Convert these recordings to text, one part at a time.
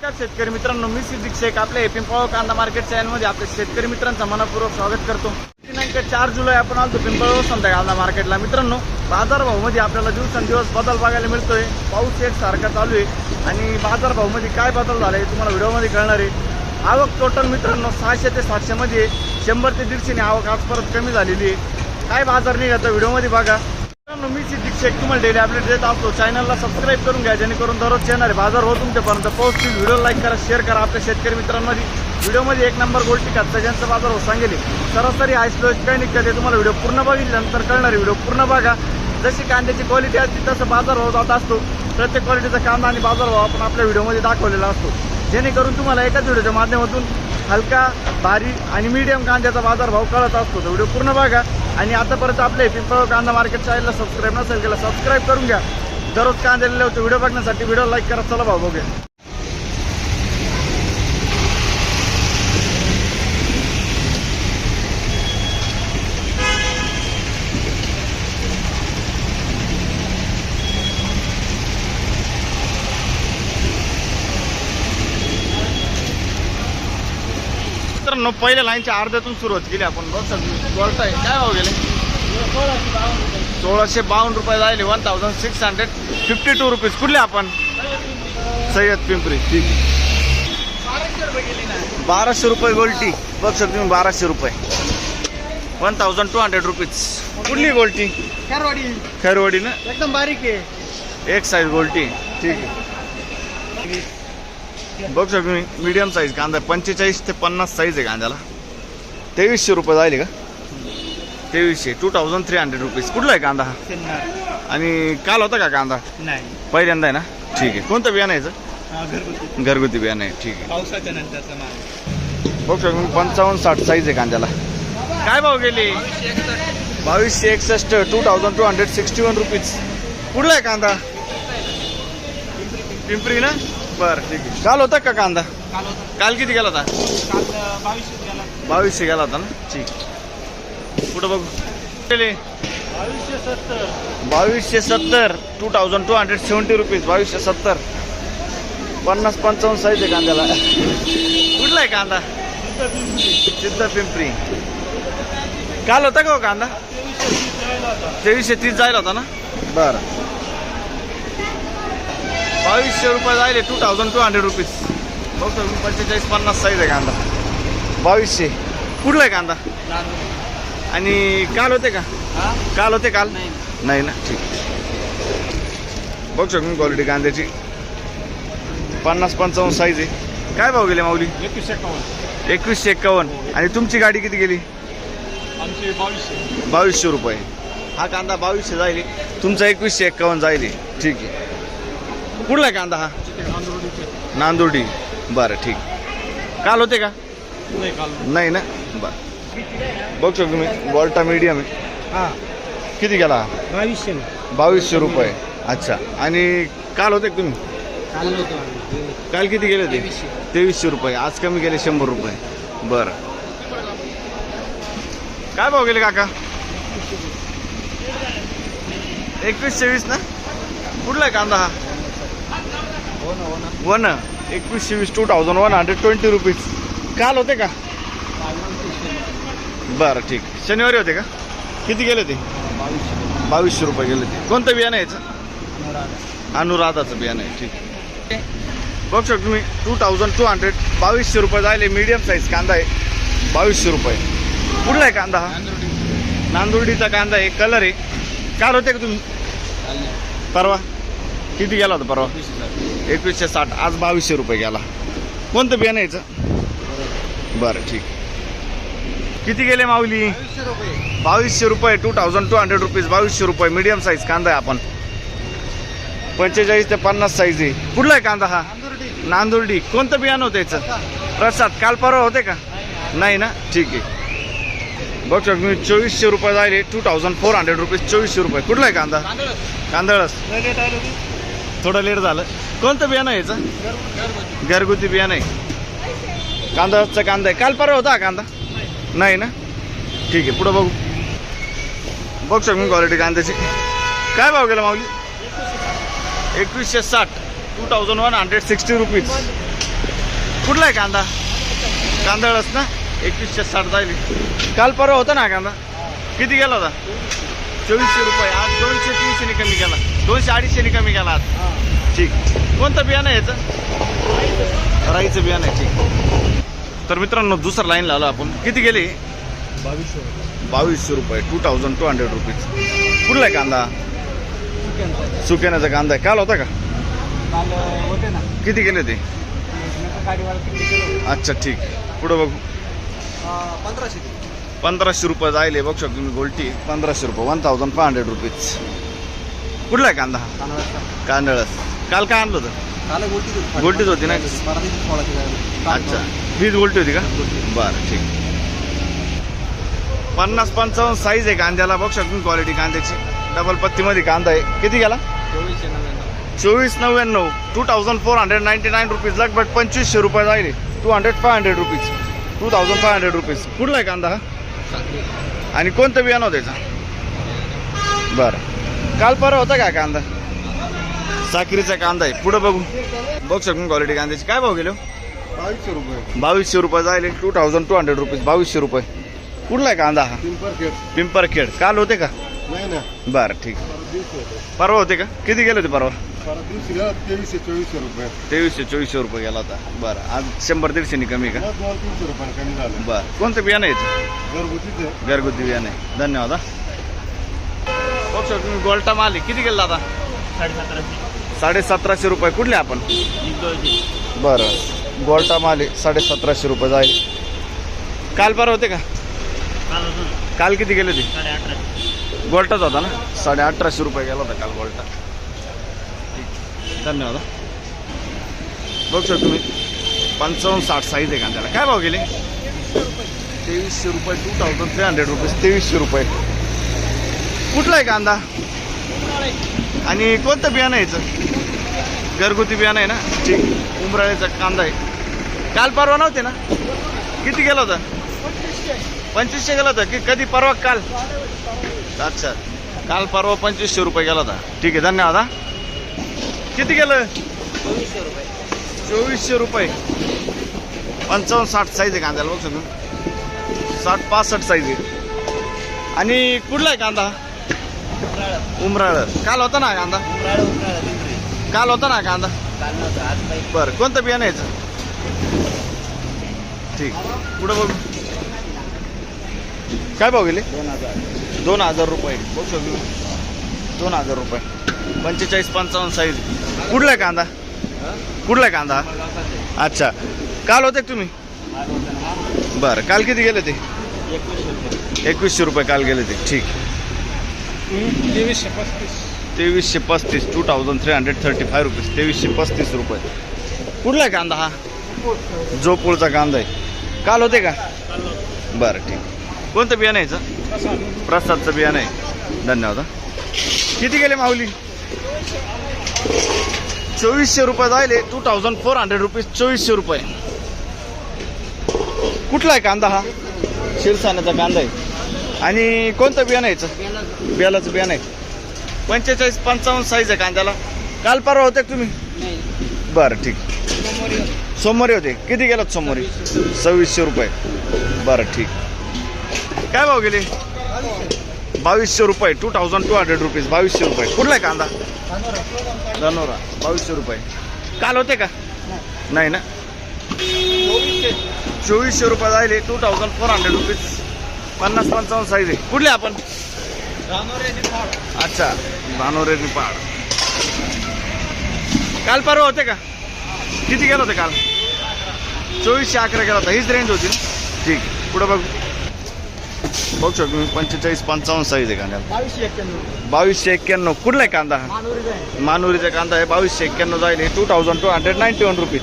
शेतकरी मित्रांनो, मी सिद्दीक शेख आपल्या पिंपळगाव कांदा मार्केट चॅनलमध्ये आपल्या शेतकरी मित्रांचं मनपूर्वक स्वागत करतो। दिनांक 4 जुलै आपण आलो पिंपळगाव संध्या कांदा मार्केटला। मित्रांनो, बाजारभावामध्ये आपल्याला दिवसेंदिवस बदल बघायला मिळतोय। पाऊस एकसारखा चालू आहे आणि बाजारभावामध्ये काय बदल झाले तुम्हाला व्हिडिओमध्ये कळणार आहे। आवक टोटल मित्रांनो 600 ते 700 मध्ये 100 ते 150 आवक आज परत कमी झालेली आहे। काय बाजार निघाला व्हिडिओमध्ये बघा। मी सिद्दीक शेख तुम्हाला डेली अपडेट देत असतो। चॅनलला सबस्क्राईब करून घ्या जेणेकरून दररोज येणारे बाजार हो तुमच्यापर्यंत पोहोचतील। व्हिडिओ लाईक करा, शेअर करा। आपल्या शेतकरी मित्रांमध्ये व्हिडिओमध्ये 1 नंबर गोल्टी खात ज्यांचा बाजार हो सांगेल सरासरी आयसलो काय निघतात ते तुम्हाला व्हिडिओ पूर्ण बघितल्यानंतर कळणार। व्हिडिओ पूर्ण बघा। जशी कांद्याची क्वालिटी असते तसं बाजार भाव जात असतो। प्रत्येक क्वालिटीचा कांदा आणि बाजार भाव आपण आपल्या व्हिडिओमध्ये दाखवलेला असतो, जेणेकरून तुम्हाला एकाच व्हिडिओच्या माध्यमातून हलका, भारी आणि मीडियम कांद्याचा बाजार भाव कळत असतो। तर व्हिडिओ पूर्ण बघा आणि आतापर्यंत आपले पिंपळगाव कांदा मार्केट चॅनलला सबस्क्राईब नसेल केलं सबस्क्राईब करून घ्या। दररोज कांद्याला होते व्हिडिओ बघण्यासाठी व्हिडिओ लाईक करा। चला भाव बघूया। मित्रांनो, पहिल्या लाईनच्या अर्ध्यातून सुरुवात केली आपण। बघ गोल्ट आहे काय भाव गेले? 1652 रुपये जायले। 1652 रुपीज। कुठले आपण? सय्यद पिंपरी। ठीक आहे। 1200 रुपये गोल्टी बघ शकतो तुम्ही। 1200 रुपये 1200 रुपीज। कुठली गोल्टी? खैरवाडी ना, एकदम बारीक आहे। एक साईज गोल्टी। ठीक आहे। बघ शकतो तुम्ही मीडियम साईज कांदा 45 ते 50 साईज आहे कांद्याला। 2300 रुपये जायले का? 2300 2300 रुपीज। कुठला आहे कांदा हा? आणि काल होता का कांदा? नाही, पहिल्यांदा आहे ना। ठीक आहे। कोणतं बियाणं यायचं? घरगुती बियाणं आहे। ठीक आहे। पावसाच्या नंतरचा माल। बघ शकतो 55-60 साईज आहे कांद्याला। काय भाव गेले? 2261 2261 रुपीज। कुठला आहे कांदा? पिंपरी ना। बरं ठीक आहे। काल होता का कांदा? काल किती गेला होता? 2200 गेला होता ना। ठीक। कुठं बघू? 2270 2270 रुपीज। 2270 50-55 साईज आहे कांद्याला। कुठला आहे कांदा? सिद्ध पिंपरी। काल होता का हो कांदा? 2330 जायला होता ना। बरं 2200 रुपये जायले। 2200 रुपीज। बघ 45-50 साईज आहे कांदा। 2200। कुठला आहे कांदा? आणि काल होते का? काल होते? काल नाही ना। ठीक। बघ शकतो क्वालिटी कांद्याची 50-55 साईज आहे। काय भाव गेले माऊली? 2151। आणि तुमची गाडी किती गेली? 2200 रुपये। हा कांदा 2200 जायले, तुमचा 2151 जायले। ठीक आहे। कुठला आहे कांदा हा? नांदुर्डी। बरं ठीक। काल होते का? नाही ना। बरं बघ शकतो तुम्ही गोल्टा मीडियम आहे। किती गेला? 2200 रुपये। अच्छा। आणि काल होते का तुम्ही? काल किती गेले होते? 2300 रुपये। आज कमी गेले 100 रुपये। बरं काय भाव गेले काका? 2120 ना। कुठला आहे कांदा हा? One 2120 2120 rupees. काल होते का? बरं ठीक। शनिवारी होते का? किती गेले ते? 2200 रुपये गेले ते। कोणतं बियाणं आहे याचं? अनुराधाचं बियाणं आहे। ठीक। बघ शकतो तुम्ही 2200 2200 रुपये जायले। मीडियम साईज कांदा आहे 2200 रुपये। कुठला आहे कांदा हा? नांदुर्डीचा कांदा आहे। कलर आहे। काल होते का तुम्ही? परवा किती गेला होता परवा? 2160। आज 2200 रुपये गेला। कोणतं बियाणं यायचं? बरं ठीक। किती गेले माऊली? 2200 रुपये 2200 रुपीज। 2200 रुपये मीडियम साईज कांदा आहे आपण। 45 ते 50 साईज आहे। कुठला आहे कांदा हा? नांदुर्डी। कोणतं बियाणं होतं याचं? प्रसाद। काल परवा होते का? नाही ना। ठीक आहे। बघ शकतो मी 2400 रुपये जायले। 2400 रुपीज। 2400 रुपये। कुठला आहे कांदा? कांदळस। थोडं लेट झालं। कोणतं बियाणं आहे याचं? घरगुती बियाणं आहे। कांदाचा कांदा आहे। काल परवा होता कांदा? नाही ना। ठीक आहे। पुढं बघू। बघ शकतो क्वालिटी कांद्याची। काय भाव गेला माऊली? 2160 2160 रुपीज। कुठला आहे कांदा? कांदळच ना, 2160 जाईल. काल परवा होता ना कांदा, किती गेला होता? 2400 रुपये. आज 200-300 कमी केला, 200-250 कमी केला आज. ठीक. कोणतं बियाणं आहे याचं? राईचं बियाणं आहे. ठीक. तर मित्रांनो दुसरं लाईन लावलं आपण. किती गेले? 2200 रुपये. 2200 रुपीज. कुठला आहे कांदा? सुक्याण्याचा कांदा आहे. काल होता का? होते ना किती गेले ते? गाडीवाला अच्छा ठीक. पुढं बघू. 1500 रुपये जायले. बघू शकतो तुम्ही. गोल्टी 1500 रुपये. 1500 रुपीज. कुठला आहे कांदा? कांदळस. काल काय आणलं होतं? गोल्टीच होती ना? अच्छा हीच गोल्टी होती का? बरं ठीक. 50-55 साईज आहे कांद्याला. बघू शकतो तुम्ही क्वालिटी कांद्याची. डबल पत्तीमध्ये कांदा आहे. किती गेला? 2499. 2499 रुपीज. लगभग 2500 रुपये जाईल. 500 रुपीज. 2500 रुपीज. कुठला आहे कांदा हा? आणि कोणतं बियाणं होतं त्याचं? बरं. काल परवा होता का कांदा? साखरीचा कांदा आहे. पुढं बघू. बघू शकतो क्वालिटी कांद्याची. काय भाव गेलो? 2200 रुपये. 2200 रुपये जाईल. 2200 रुपीज. 2200 रुपये. कुठला आहे कांदा हा? पिंपरखेड. काल होते का? नाही ना, बरं ठीक. परवा होते का? किती गेले होते परवा? 2300-2400 रुपये. 2300-2400 रुपये गेला होता. बरं. आज 100-150 कमी का? 200-300 रुपये कमी झालं. बरं. कोणतं बियाणं आहे याचं? घरगुतीच आहे. घरगुती बियाणं आहे. धन्यवाद हा. बघू शकतो तुम्ही. गोल्टा माल आहे. किती गेला आता? 1750 रुपये. कुठले आपण? बरं. गोल्टा माल आहे. 1750 रुपये जाईल. काल परवा होते का? काल किती गेले होते? गोल्टाच होता ना? 1850 रुपये गेला होता काल गोल्टा. ठीक. धन्यवाद. बघू शकतो तुम्ही. 55-60 साईज आहे कांद्याला. काय भाव गेले? 2300 रुपये. 2300 रुपीज. 2300 रुपये. कुठला आहे कांदा? आणि कोणतं बियाणं आहे याचं? घरगुती बियाणं आहे ना? ठीक. उमराळ्याचा कांदा आहे. काल परवा नव्हते ना? किती गेला होता? 2500 गेला होता की कधी? परवा काल. अच्छा काल परवा 2500 रुपये गेला होता. ठीक आहे. धन्यवाद हा. किती गेलं? 2400 रुपये. 55-60 साईज आहे कांद्याला. बघू शकतो. 60-65 साईज आहे. आणि कुठला आहे कांदा? उमराळ. काल होता ना कांदा? काल होता ना कांदा? बरं. कोणतं बियाणं यायचं? ठीक. पुढं बघू. काय भाव गेले? 2000 रुपये. बघू शकतो. 2000 रुपये. 45-55 साईज. कुठला आहे कांदा? कुठला आहे कांदा? अच्छा काल होते का तुम्ही? बरं. काल किती गेले ते? 2100 रुपये काल गेले ते. ठीक. 2335. 2335 रुपीज. 2335 रुपये. कुठला आहे कांदा हा? जोपूळचा कांदा आहे. काल होते का? बरं ठीक. कोणतं बियाणं आहे याचं? प्रसादचं बियाणं आहे. धन्यवाद. किती गेले माऊली? 2400 रुपये जायले. 2400 रुपीज. 2400 रुपये. कुठला आहे कांदा हा? शिरसाण्याचा कांदा आहे. आणि कोणतं बियाणं आहे याचं? बेलाचं बियाणं आहे. 45-55 साईज आहे कांद्याला. काल परवा होते का तुम्ही? बरं ठीक. सोमवारी होते. किती गेलात सोमवारी? 2600 रुपये. बरं ठीक. काय भाव गेले? 2200 रुपये. 2200 रुपीज. 2200 रुपये. कुठला आहे कांदा? धनोरा. 2200 रुपये. काल होते का? नाही ना? 2400 रुपये जायले. 2400 रुपीज. 50-55 साईज आहे. कुठले आपण? अच्छा धानोरे निपाड. काल परवा होते का? किती गेलं होतं काल? 2411 गेला होता. हीच रेंज होती ना? ठीक. पुढं बघू. बघू शकतो तुम्ही. 45-55 साईज आहे कांद्याला. 2291. कुठला आहे कांदा? मानुरीचा कांदा आहे. 2291 जाईल. 2291 रुपीज.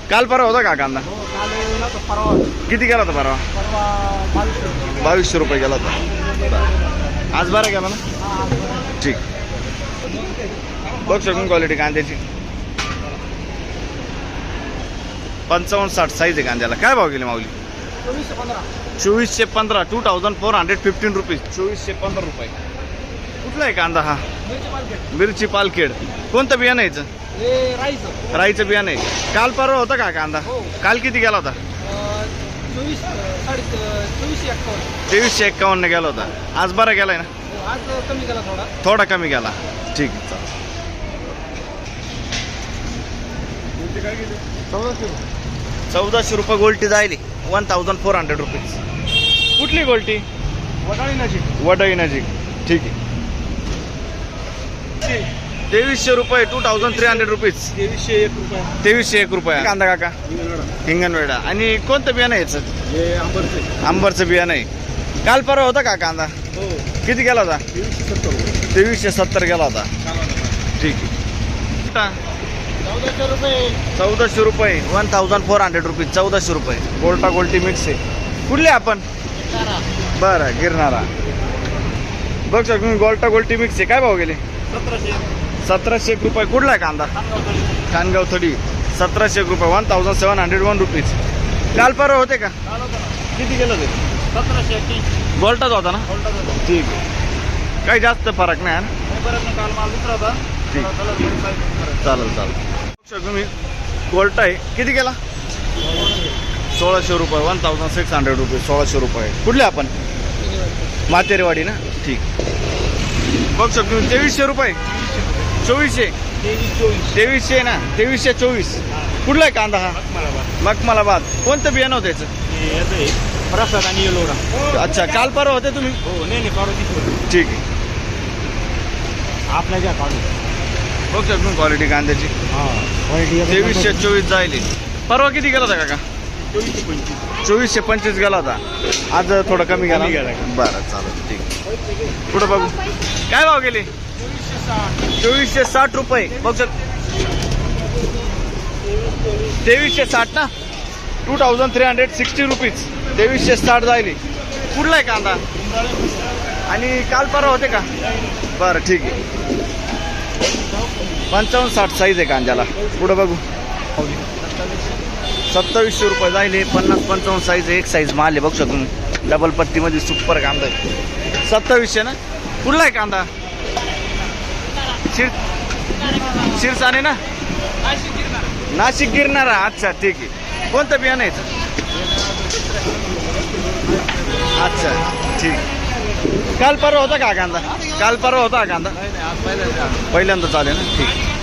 काल परवा होता का कांदा? किती गेला होता परवा? 2200 रुपये गेला होता. आज बारा गेला ना? ठीक. बघू शकतो क्वालिटी कांद्याची. 55-60 साईज आहे कांद्याला. काय भाव गेले माऊली? 2415. 2415 रुपीज. 2415 रुपये. कुठला आहे कांदा हा? मिरची पालखेड. कोणतं बियाणं यायचं? हे राईचं राईचं बियाणं आहे. काल परवा होता का कांदा? हो. काल किती गेला होता? 2351 गेला होता. आज बरा गेलाय ना? आज कमी केला थोडा. थोडा कमी गेला. ठीक आहे चालेल. 1400 रुपये गोल्टी जायली. 1400 रुपीज. कुठली गोल्टी? वडाळी नजीक. ठीक आहे. 2300 रुपये 2300 रुपीज. 2301 रुपये कांदा काका. हिंगणवेडा. आणि कोणतं बियाणं आहे याचं? आंबरचं बियाणं आहे. काल परवा होता का कांदा? किती गेला होता? 2370 गेला होता. ठीक आहे. 1400 रुपये 1400 रुपीज. 1400 रुपये गोल्टा गोल्टी मिक्स आहे. कुठले आपण? बरं गिरणारा. बघ सर तुम्ही गोल्टा गोल्टी मिक्स आहे. काय भाव गेले? 1700 रुपये. कुठला आहे कांदा? खानगाव थडी. 1700 रुपये 1701 रुपीज. काल परवा होते का? किती गेलं ते? 1780. गोल्टाच होता ना? ठीक आहे. काही जास्त फरक नाही ना? काल माल दुसरा होता. ठीक. चालेल चालेल. सर तुम्ही गोल्टा आहे. किती गेला? 1600 रुपये 1600 रुपये. 1600 रुपये. कुठले आपण? मातेरेवाडी ना? ठीक. बघ सर तुम्ही 2300 रुपये. 2400. 2300 ना? 2324. कुठला आहे कांदा हा? मखमलाबाद. कोणतं बियाणं होतं याचं? प्रसाद आणि येलोरा. अच्छा काल परवा होते तुम्ही? हो नाही परवा. ठीक आहे. आपल्या ज्या काढू. बघ सर तुम्ही क्वालिटी कांद्याची. 2324 जायली. परवा किती गेला होता काका? 2425 गेला होता. आज थोडं कमी गेला. बरं चालेल ठीक. पुढं बघू काय भाव गेले? 2460 रुपये. बघ सर 2360 ना? 2360 रुपीज. 2360 जायली. कुठला आहे कांदा? आणि काल परवा होते का? बरं ठीक आहे. 55-60 साईज आहे कांद्याला. पुढं बघू 2700 रुपये जायले. 50-55 साईज एक साईज माल आहे. बघू शकतो तुम्ही डबल पत्तीमध्ये सुपर कांदा आहे. 2700 ना? कुठला आहे कांदा? शिरसाने ना? नाशिक गिरणारा. अच्छा ठीक आहे. कोणतं बियाणं आहे? अच्छा ठीक. काल परवा होता का कांदा? काल परवा होता का कांदा? पहिल्यांदा चालेल ना? ठीक.